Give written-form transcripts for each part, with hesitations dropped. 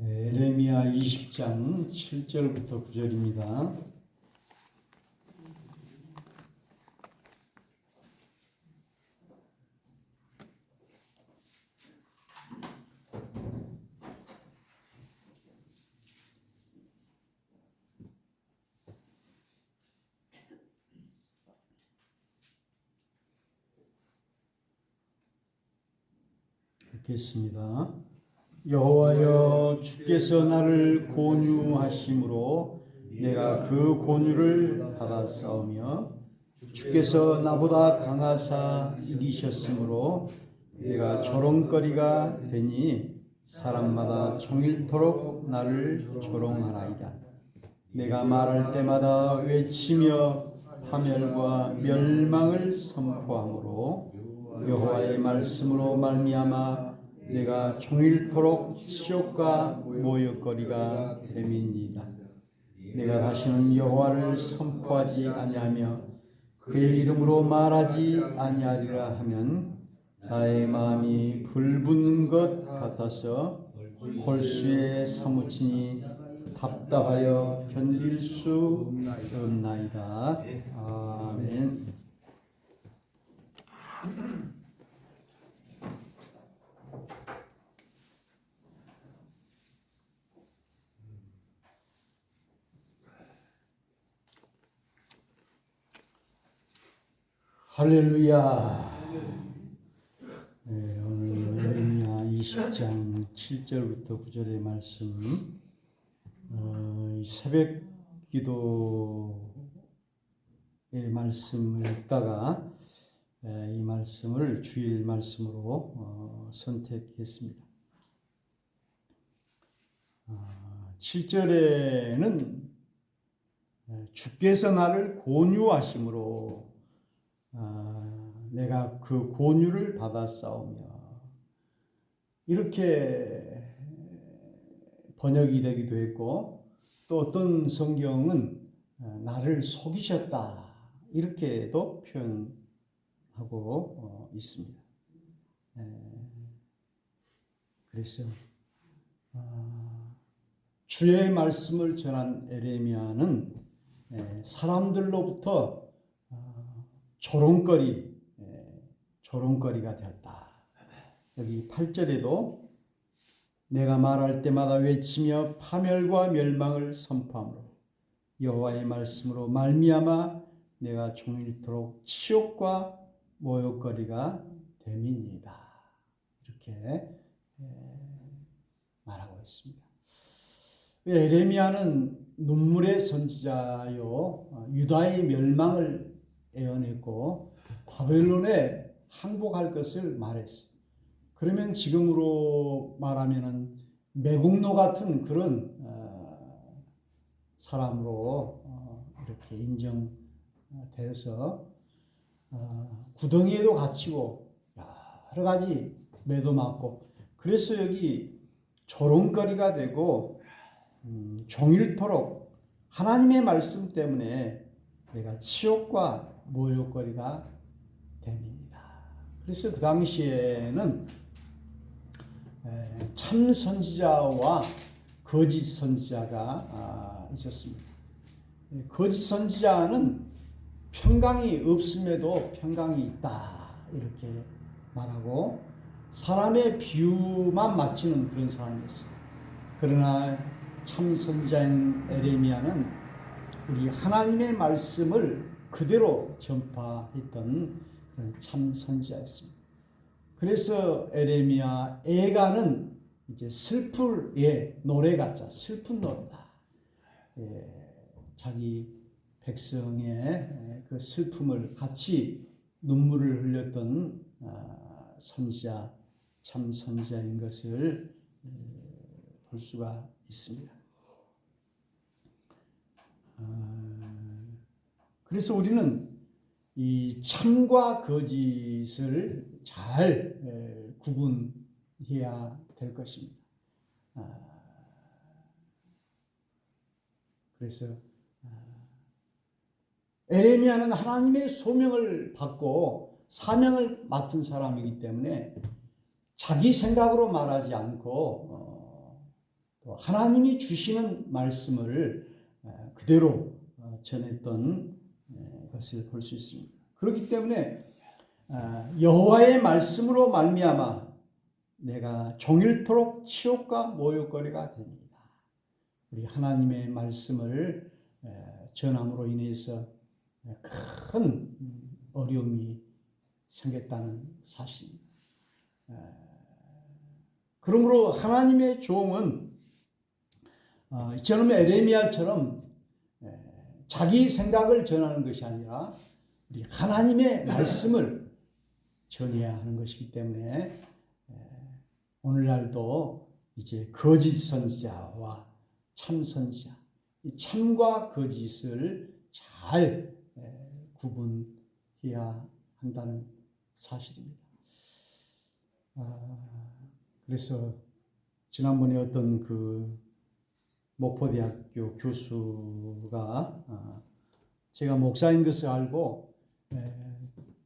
에레미야 20장 7절부터 9절입니다. 읽겠습니다. 여호와여, 주께서 나를 권유하심으로 내가 그 권유를 받았사오며 주께서 나보다 강하사 이기셨으므로 내가 조롱거리가 되니 사람마다 종일토록 나를 조롱하나이다. 내가 말할 때마다 외치며 파멸과 멸망을 선포하므로 여호와의 말씀으로 말미암아 내가 종일토록 치욕과 모욕거리가 됨이니이다. 내가 다시는 여호와를 선포하지 아니하며 그의 이름으로 말하지 아니하리라 하면 나의 마음이 불붙는 것 같아서 골수에 사무치니 답답하여 견딜 수 없나이다. 아멘. 할렐루야. 네, 오늘 에레미야 20장 7절부터 9절의 말씀, 새벽 기도의 말씀을 읽다가 이 말씀을 주일 말씀으로 선택했습니다. 7절에는 주께서 나를 권유하심으로 내가 그 권유를 받았사오며, 이렇게 번역이 되기도 했고, 또 어떤 성경은 나를 속이셨다 이렇게도 표현하고 있습니다. 그래서 주의 말씀을 전한 에레미야는 사람들로부터 조롱거리가 되었다. 여기 8절에도 내가 말할 때마다 외치며 파멸과 멸망을 선포하므로 여호와의 말씀으로 말미암아 내가 종일토록 치욕과 모욕거리가 됨이니이다. 이렇게 말하고 있습니다. 에레미야는 눈물의 선지자요, 유다의 멸망을 예언했고 바벨론에 항복할 것을 말했어요. 그러면 지금으로 말하면은 매국노 같은 그런 사람으로 이렇게 인정돼서 구덩이에도 갇히고 여러 가지 매도 맞고, 그래서 여기 조롱거리가 되고 종일토록 하나님의 말씀 때문에 내가 치욕과 모욕거리가 됩니다. 그래서 그 당시에는 참 선지자와 거짓 선지자가 있었습니다. 거짓 선지자는 평강이 없음에도 평강이 있다 이렇게 말하고 사람의 비유만 맞추는 그런 사람이었어요. 그러나 참 선지자인 에레미야는 우리 하나님의 말씀을 그대로 전파했던 그런 참 선지자였습니다. 그래서 에레미야 애가는 이제 슬플 노래 같자, 슬픈 노래다. 자기 백성의 그 슬픔을 같이 눈물을 흘렸던 선지자, 참 선지자인 것을 볼 수가 있습니다. 그래서 우리는 이 참과 거짓을 잘 구분해야 될 것입니다. 그래서 에레미야는 하나님의 소명을 받고 사명을 맡은 사람이기 때문에 자기 생각으로 말하지 않고 또 또 하나님이 주시는 말씀을 그대로 전했던 것을 볼 수 있습니다. 그렇기 때문에 여호와의 말씀으로 말미암아 내가 종일토록 치욕과 모욕거리가 됩니다. 우리 하나님의 말씀을 전함으로 인해서 큰 어려움이 생겼다는 사실입니다. 그러므로 하나님의 종은 저놈 에레미야처럼 자기 생각을 전하는 것이 아니라 우리 하나님의 말씀을 전해야 하는 것이기 때문에 오늘날도 이제 거짓 선지자와 참 선지자, 참과 거짓을 잘 구분해야 한다는 사실입니다. 그래서 지난번에 어떤 그 목포대학교 교수가 제가 목사인 것을 알고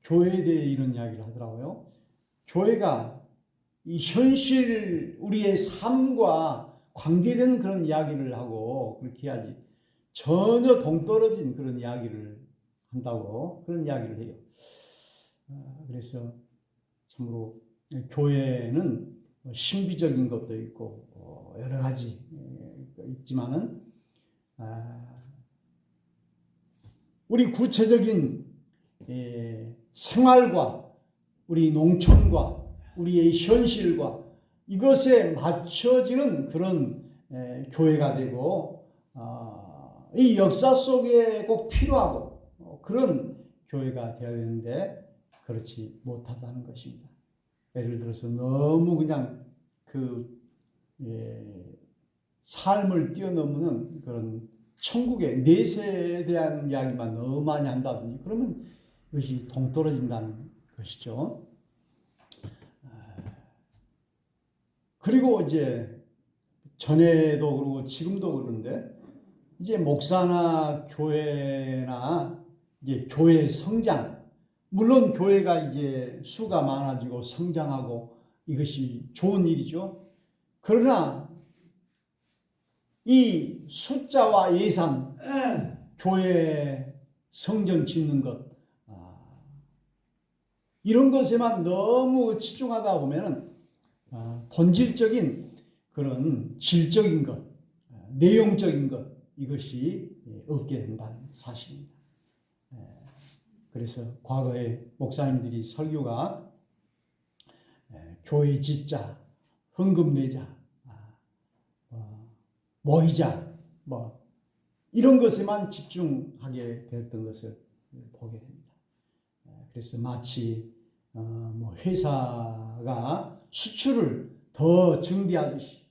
교회에 대해 이런 이야기를 하더라고요. 교회가 이 현실 우리의 삶과 관계된 그런 이야기를 하고 그렇게 해야지 전혀 동떨어진 그런 이야기를 한다고 그런 이야기를 해요. 그래서 참으로 교회는 신비적인 것도 있고 여러 가지 있지만은 우리 구체적인 생활과 우리 농촌과 우리의 현실과 이것에 맞춰지는 그런 교회가 되고 이 역사 속에 꼭 필요하고 그런 교회가 되어야 되는데 그렇지 못하다는 것입니다. 예를 들어서 너무 그냥 그 삶을 뛰어넘는 그런 천국의 내세에 대한 이야기만 너무 많이 한다든지 그러면 이것이 동떨어진다는 것이죠. 그리고 이제 전에도 그러고 지금도 그런데 이제 목사나 교회나 이제 교회 성장, 물론 교회가 이제 수가 많아지고 성장하고 이것이 좋은 일이죠. 그러나 이 숫자와 예산, 교회 성전 짓는 것 이런 것에만 너무 치중하다 보면은 본질적인 그런 질적인 것, 내용적인 것 이것이 없게 된다는 사실입니다. 그래서 과거에 목사님들이 설교가 교회 짓자, 헌금 내자, 모이자, 뭐 이런 것에만 집중하게 됐던 것을 보게 됩니다. 그래서 마치 뭐 회사가 수출을 더 증대하듯이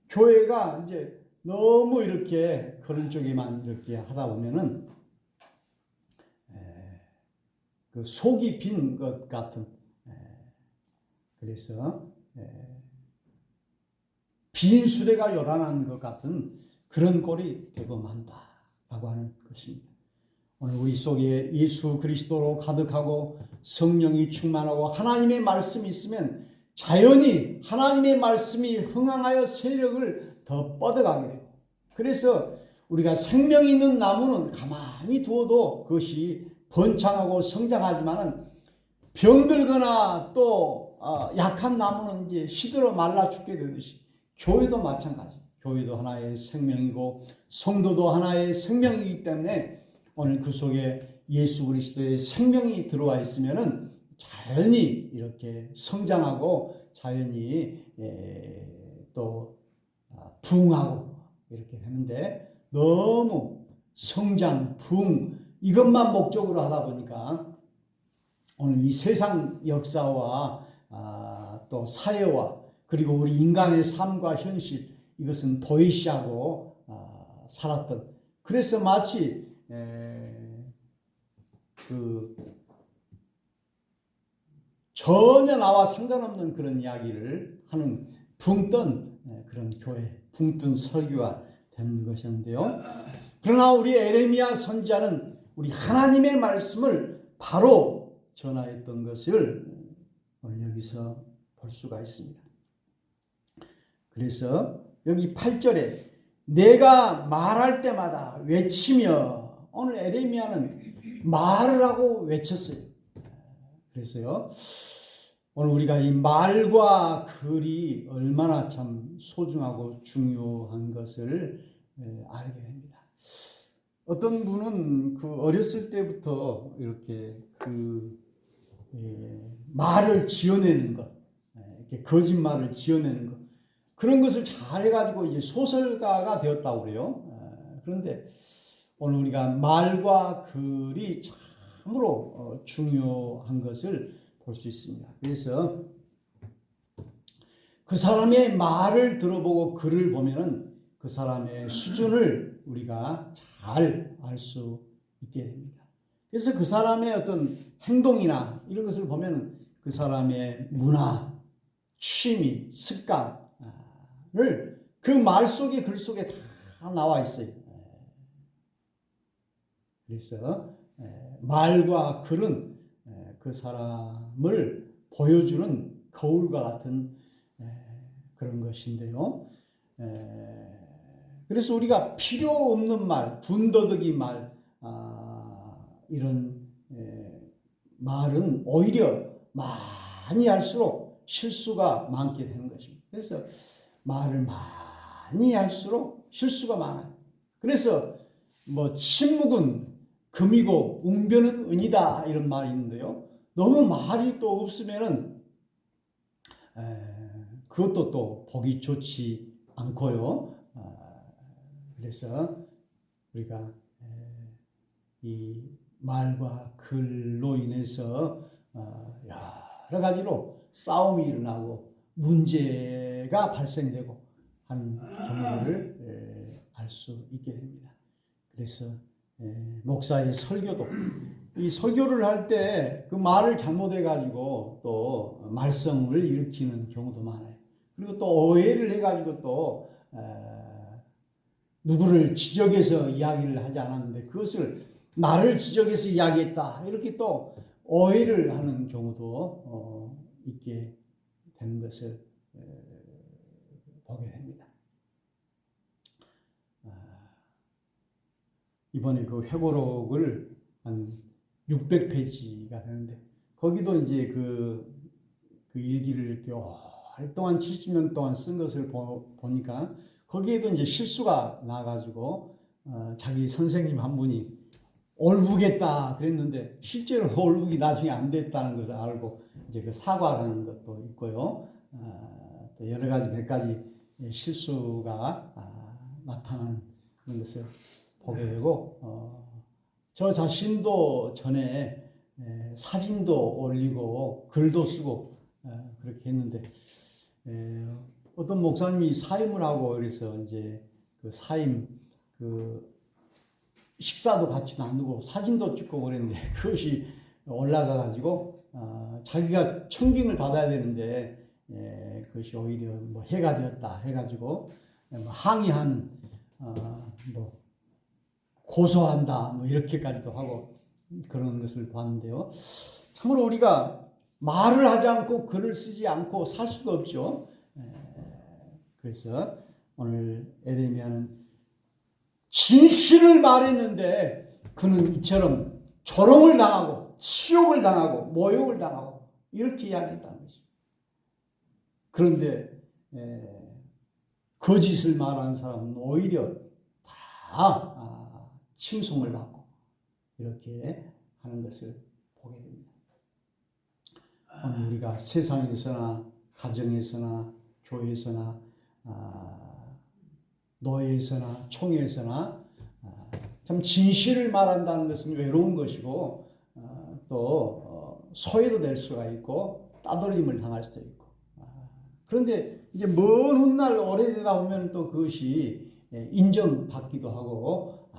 교회가 이제 너무 이렇게 그런 쪽에만 이렇게 하다 보면은 그 속이 빈 것 같은 그래서 빈 수레가 요란한 것 같은 그런 꼴이 되고 만다라고 하는 것입니다. 오늘 우리 속에 예수 그리스도로 가득하고 성령이 충만하고 하나님의 말씀이 있으면 자연히 하나님의 말씀이 흥황하여 세력을 더 뻗어가게 되고 그래서 우리가 생명 있는 나무는 가만히 두어도 그것이 번창하고 성장하지만은 병들거나 또 약한 나무는 이제 시들어 말라 죽게 되듯이 교회도 마찬가지. 교회도 하나의 생명이고 성도도 하나의 생명이기 때문에 오늘 그 속에 예수 그리스도의 생명이 들어와 있으면은 자연히 이렇게 성장하고 자연히 또 부흥하고 이렇게 되는데 너무 성장, 부흥 이것만 목적으로 하다 보니까 오늘 이 세상 역사와 또 사회와 그리고 우리 인간의 삶과 현실 이것은 도외시하고 살았던 그래서 마치 그 전혀 나와 상관없는 그런 이야기를 하는 붕 뜬 그런 교회, 붕 뜬 설교가 되는 것이었는데요. 그러나 우리 에레미야 선지자는 우리 하나님의 말씀을 바로 전하였던 것을 오늘 여기서 볼 수가 있습니다. 그래서 여기 8절에 내가 말할 때마다 외치며, 오늘 에레미야는 말을 하고 외쳤어요. 그래서요, 오늘 우리가 이 말과 글이 얼마나 참 소중하고 중요한 것을 알게 됩니다. 어떤 분은 그 어렸을 때부터 이렇게 말을 지어내는 것, 이렇게 거짓말을 지어내는 것, 그런 것을 잘해가지고 이제 소설가가 되었다고 그래요. 그런데 오늘 우리가 말과 글이 참으로 중요한 것을 볼 수 있습니다. 그래서 그 사람의 말을 들어보고 글을 보면은 그 사람의 수준을 우리가 잘 알 수 있게 됩니다. 그래서 그 사람의 어떤 행동이나 이런 것을 보면은 그 사람의 문화, 취미, 습관을 그 말 속에 글 속에 다 나와 있어요. 그래서 말과 글은 그 사람을 보여주는 거울과 같은 그런 것인데요. 그래서 우리가 필요 없는 말, 군더더기 말, 이런 말은 오히려 많이 할수록 실수가 많게 되는 것입니다. 그래서 말을 많이 할수록 실수가 많아요. 그래서 뭐 침묵은 금이고 웅변은 은이다 이런 말이 있는데요. 너무 말이 또 없으면은 그것도 또 보기 좋지 않고요. 그래서 우리가 이 말과 글로 인해서 여러 가지로 싸움이 일어나고 문제가 발생되고 하는 경우를 알 수 있게 됩니다. 그래서 목사의 설교도 이 설교를 할 때 그 말을 잘못해가지고 또 말썽을 일으키는 경우도 많아요. 그리고 또 오해를 해가지고 또 누구를 지적해서 이야기를 하지 않았는데 그것을 나를 지적해서 이야기했다 이렇게 또 오해를 하는 경우도 있게 되는 것을 보게 됩니다. 이번에 그 회고록을 한 600페이지가 되는데 거기도 이제 그 일기를 이렇게 오랫동안 70년 동안 쓴 것을 보니까 거기에도 이제 실수가 나가지고 자기 선생님 한 분이 올부겠다 그랬는데 실제로 올북이 나중에 안 됐다는 것을 알고 이제 그 사과하는 것도 있고요. 또 여러 가지 몇 가지 실수가 나타나는 그런 것을 보게 되고 저 자신도 전에 사진도 올리고 글도 쓰고 그렇게 했는데 어떤 목사님이 사임을 하고 그래서 이제 그 사임 그 식사도 같이 나누고 사진도 찍고 그랬는데 그것이 올라가 가지고 자기가 청빙을 받아야 되는데 그것이 오히려 뭐 해가 되었다 해가지고 항의한 뭐 고소한다 뭐 이렇게까지도 하고 그런 것을 봤는데요. 참으로 우리가 말을 하지 않고 글을 쓰지 않고 살 수가 없죠. 그래서 오늘 에레미야는 진실을 말했는데 그는 이처럼 조롱을 당하고 치욕을 당하고 모욕을 당하고 이렇게 이야기했다는 것입니다. 그런데 거짓을 말하는 사람은 오히려 다 칭송을 받고 이렇게 하는 것을 보게 됩니다. 오늘 우리가 세상에서나 가정에서나 교회에서나 노예에서나 총회에서나 참 진실을 말한다는 것은 외로운 것이고 또 소외도 될 수가 있고 따돌림을 당할 수도 있고 그런데 이제 먼 훗날 오래되다 보면 또 그것이 인정받기도 하고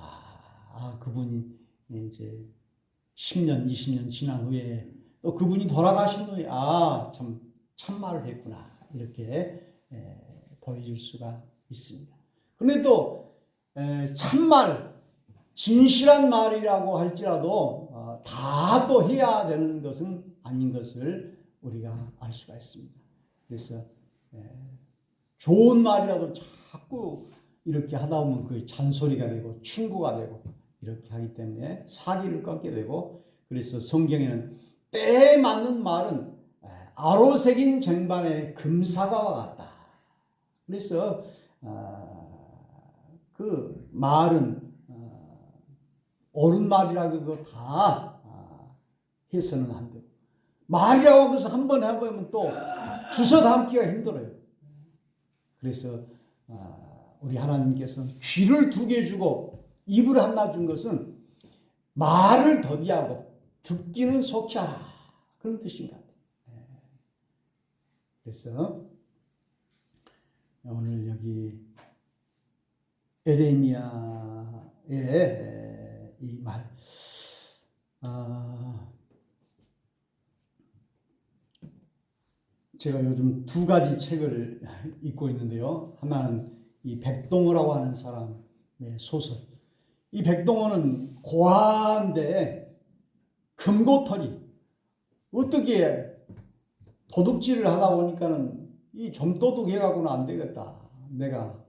그분이 이제 10년 20년 지난 후에 또 그분이 돌아가신 후에 참말을 했구나 이렇게 보여줄 수가 있습니다. 그런데 또 참말, 진실한 말이라고 할지라도 다 또 해야 되는 것은 아닌 것을 우리가 알 수가 있습니다. 그래서 좋은 말이라도 자꾸 이렇게 하다 보면 그 잔소리가 되고 충고가 되고 이렇게 하기 때문에 사기를 꺾게 되고, 그래서 성경에는 때에 맞는 말은 아로새긴 쟁반의 금사과와 같다. 그래서 그 말은 옳은 말이라고 해도 다 해서는 안 돼요. 말이라고 하면서 한번 해보면 또 주워 담기가 힘들어요. 그래서 우리 하나님께서는 귀를 2개 주고 입을 하나 준 것은 말을 더디하고 듣기는 속히 하라, 그런 뜻인 것 같아요. 그래서 오늘 여기 에레미야의 이 말, 제가 요즘 2가지 책을 읽고 있는데요. 하나는 이 백동어라고 하는 사람의 소설. 이 백동어는 고아인데 금고털이 어떻게 도둑질을 하다 보니까는 이 좀 도둑해가고는 안 되겠다. 내가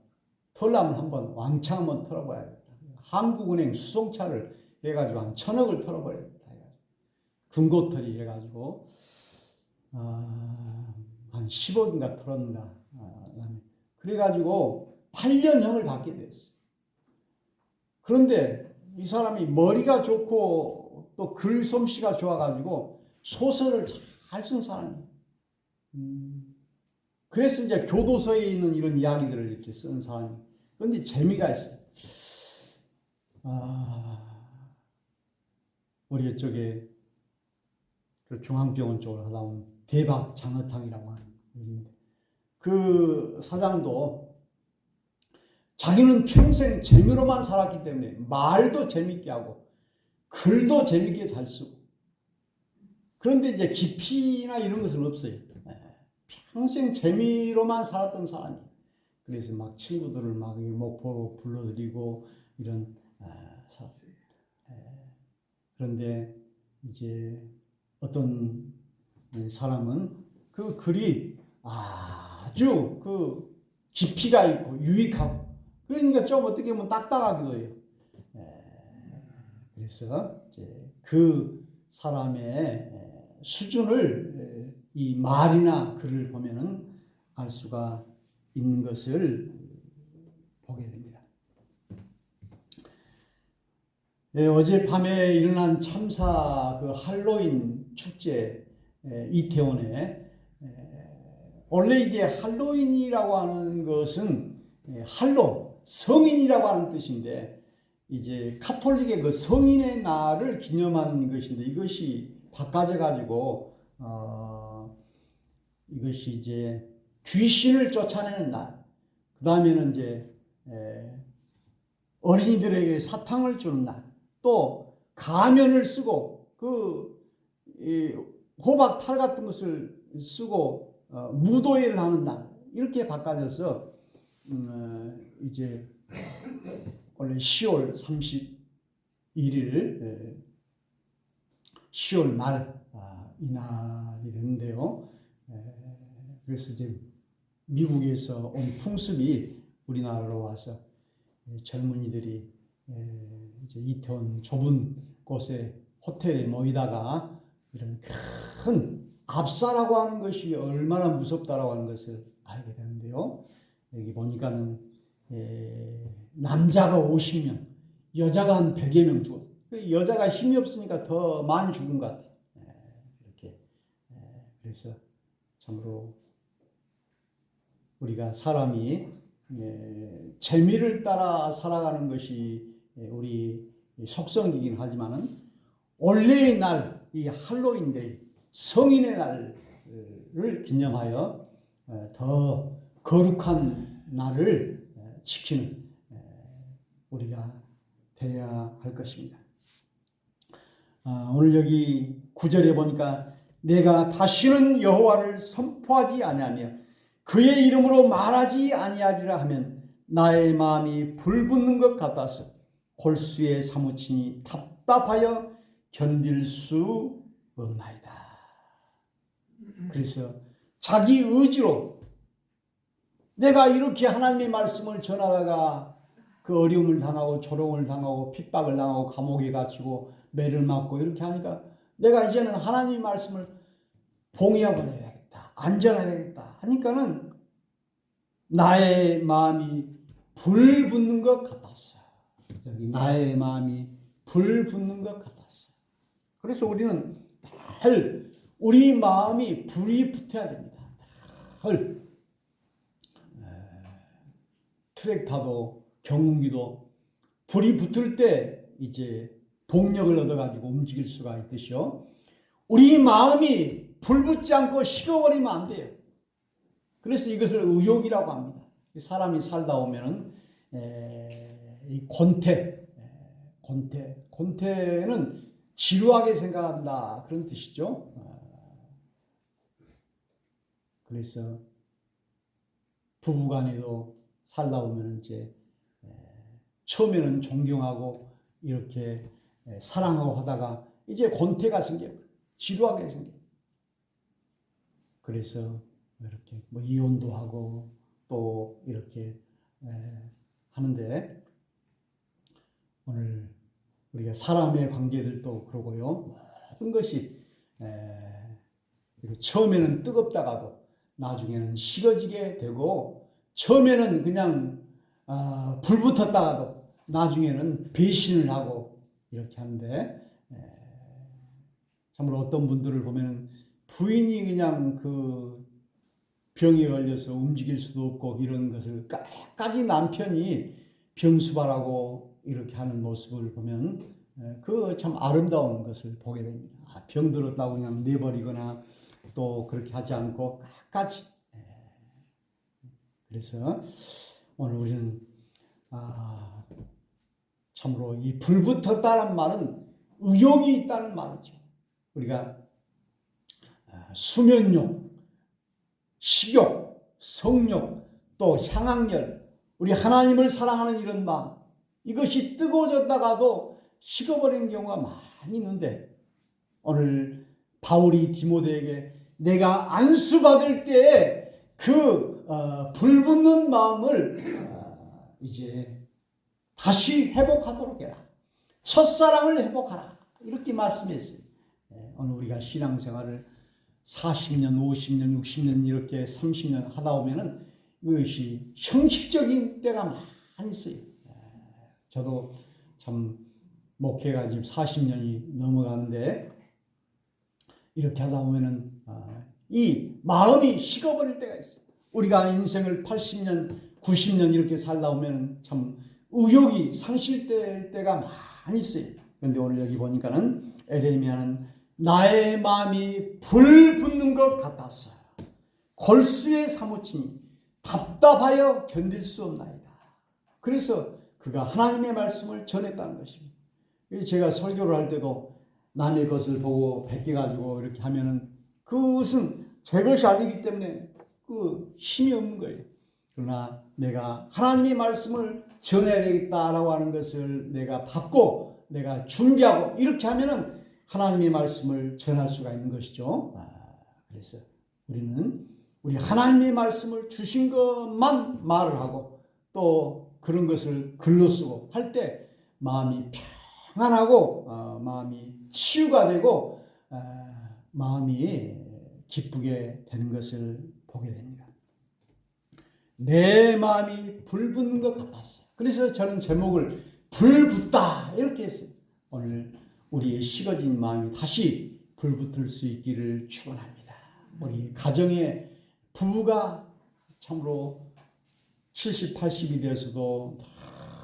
털라면 한번 왕창 한번 털어봐야겠다. 한국은행 수송차를 해가지고 한 1,000억을 털어버렸다. 금고털이 해가지고 한 10억인가 털었는가. 그래가지고 8년형을 받게 됐어요. 그런데 이 사람이 머리가 좋고 또 글솜씨가 좋아가지고 소설을 잘 쓴 사람이에요. 그래서 이제 교도소에 있는 이런 이야기들을 이렇게 쓴 사람이에요. 그런데 재미가 있어요. 우리 이쪽에 그 중앙병원 쪽으로 하다 보면 대박 장어탕이라고 하는 일인데, 그 사장도 자기는 평생 재미로만 살았기 때문에 말도 재밌게 하고 글도 재밌게 잘 쓰고, 그런데 이제 깊이나 이런 것은 없어요. 평생 재미로만 살았던 사람이. 그래서 막 친구들을 막 목포로 불러들이고 이런 그런데 이제 어떤 사람은 그 글이 아주 그 깊이가 있고 유익하고, 그러니까 좀 어떻게 보면 딱딱하기도 해요. 그래서 이제 그 사람의 수준을 이 말이나 글을 보면은 알 수가 있는 것을 보게 됩니다. 어젯밤에 일어난 참사, 그 할로윈 축제, 이태원에, 원래 이제 할로윈이라고 하는 것은 할로, 성인이라고 하는 뜻인데, 이제 카톨릭의 그 성인의 날을 기념하는 것인데, 이것이 바꿔져 가지고 이것이 이제 귀신을 쫓아내는 날, 그 다음에는 이제 어린이들에게 사탕을 주는 날, 또 가면을 쓰고 그 호박 탈 같은 것을 쓰고 무도회를 하는 날, 이렇게 바꿔져서 이제 원래 10월 31일 10월 말 이날이 됐는데요. 그래서 이제 미국에서 온 풍습이 우리나라로 와서 젊은이들이 이제 이태원 좁은 곳에 호텔에 모이다가 이런 큰 압사라고 하는 것이 얼마나 무섭다라고 하는 것을 알게 되는데요. 여기 보니까는 남자가 50명, 여자가 한 100여 명 죽었어요. 여자가 힘이 없으니까 더 많이 죽은 것 같아요. 이렇게. 그래서 참으로 우리가 사람이 재미를 따라 살아가는 것이 우리 속성이긴 하지만은 원래의 날, 이 할로윈데이, 성인의 날을 기념하여 더 거룩한 날을 지키는 우리가 되어야 할 것입니다. 오늘 여기 9절에 보니까 내가 다시는 여호와를 선포하지 아니하며 그의 이름으로 말하지 아니하리라 하면 나의 마음이 불붙는 것 같아서 골수에 사무치니 답답하여 견딜 수 없나이다. 그래서 자기 의지로 내가 이렇게 하나님의 말씀을 전하다가 그 어려움을 당하고 조롱을 당하고 핍박을 당하고 감옥에 갇히고 매를 맞고 이렇게 하니까 내가 이제는 하나님의 말씀을 봉의하고 내야겠다. 안전해야겠다. 하니까는 나의 마음이 불 붙는 것 같았어요. 여기 나의 마음이 불 붙는 것 같았어요. 그래서 우리는 늘 우리 마음이 불이 붙어야 됩니다. 늘 트랙타도 경운기도 불이 붙을 때 이제 동력을 얻어가지고 움직일 수가 있듯이요. 우리 마음이 불 붙지 않고 식어버리면 안 돼요. 그래서 이것을 의욕이라고 합니다. 사람이 살다 오면은 이 권태는 지루하게 생각한다 그런 뜻이죠. 그래서 부부간에도 살다 보면 이제 처음에는 존경하고 이렇게 사랑하고 하다가 이제 권태가 생겨요. 지루하게 생겨요. 그래서 이렇게 뭐 이혼도 하고 또 이렇게 하는데 오늘 우리가 사람의 관계들도 그러고요. 모든 것이 처음에는 뜨겁다가도 나중에는 식어지게 되고 처음에는 그냥 불 붙었다가도 나중에는 배신을 하고 이렇게 하는데 참으로 어떤 분들을 보면 부인이 그냥 그 병에 걸려서 움직일 수도 없고 이런 것을 끝까지 남편이 병수발하고 이렇게 하는 모습을 보면 그 참 아름다운 것을 보게 됩니다. 병 들었다고 그냥 내버리거나 또 그렇게 하지 않고 끝까지. 그래서 오늘 우리는 참으로 이 불붙었다는 말은 의욕이 있다는 말이죠. 우리가 수면욕, 식욕, 성욕, 또 향학열, 우리 하나님을 사랑하는 이런 마음, 이것이 뜨거워졌다가도 식어버리는 경우가 많이 있는데 오늘 바울이 디모데에게 내가 안수받을 때에 그 불붙는 마음을 이제 다시 회복하도록 해라. 첫사랑을 회복하라. 이렇게 말씀했어요. 오늘 우리가 신앙생활을 40년, 50년, 60년 이렇게 30년 하다 보면은 이것이 형식적인 때가 많이 있어요. 저도 참 목회가 지금 40년이 넘어가는데 이렇게 하다 보면은 이 마음이 식어버릴 때가 있어요. 우리가 인생을 80년, 90년 이렇게 살다 보면은 참 의욕이 상실될 때가 많이 있어요. 그런데 오늘 여기 보니까는 에레미야는 나의 마음이 불 붙는 것 같았어요. 골수에 사무치니 답답하여 견딜 수 없나이다. 그래서 그가 하나님의 말씀을 전했다는 것입니다. 제가 설교를 할 때도 남의 것을 보고 베껴가지고 이렇게 하면은 그것은 제 것이 아니기 때문에 그 힘이 없는 거예요. 그러나 내가 하나님의 말씀을 전해야 되겠다라고 하는 것을 내가 받고 내가 준비하고 이렇게 하면은 하나님의 말씀을 전할 수가 있는 것이죠. 그래서 우리는 우리 하나님의 말씀을 주신 것만 말을 하고 또 그런 것을 글로 쓰고 할 때 마음이 평안하고 마음이 치유가 되고 마음이 기쁘게 되는 것을 보게 됩니다. 내 마음이 불붙는 것 같았어요. 그래서 저는 제목을 불붙다 이렇게 했어요. 오늘 우리의 식어진 마음이 다시 불붙을 수 있기를 축원합니다. 우리 가정의 부부가 참으로 70, 80이 되어서도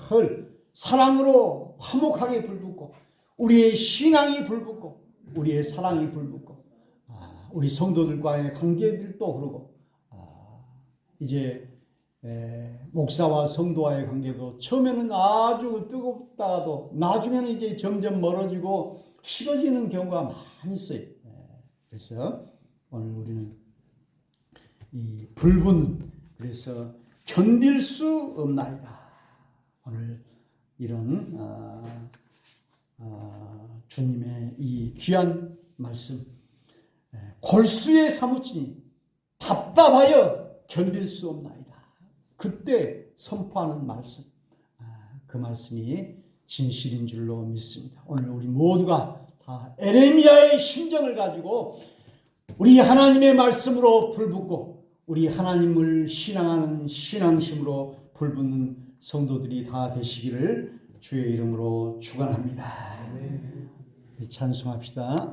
늘 사랑으로 화목하게 불붙고 우리의 신앙이 불붙고 우리의 사랑이 불붙고 우리 성도들과의 관계들도 그러고 이제 목사와 성도와의 관계도 처음에는 아주 뜨겁다가도 나중에는 이제 점점 멀어지고 식어지는 경우가 많이 있어요. 그래서 오늘 우리는 이 불붙는 그래서 견딜 수 없나이다. 오늘 이런 주님의 이 귀한 말씀 골수에 사무치니 답답하여 견딜 수 없나이다. 그때 선포하는 말씀, 그 말씀이 진실인 줄로 믿습니다. 오늘 우리 모두가 다 에레미야의 심정을 가지고 우리 하나님의 말씀으로 불붙고 우리 하나님을 신앙하는 신앙심으로 불붙는 성도들이 다 되시기를 주의 이름으로 축원합니다. 찬송합시다.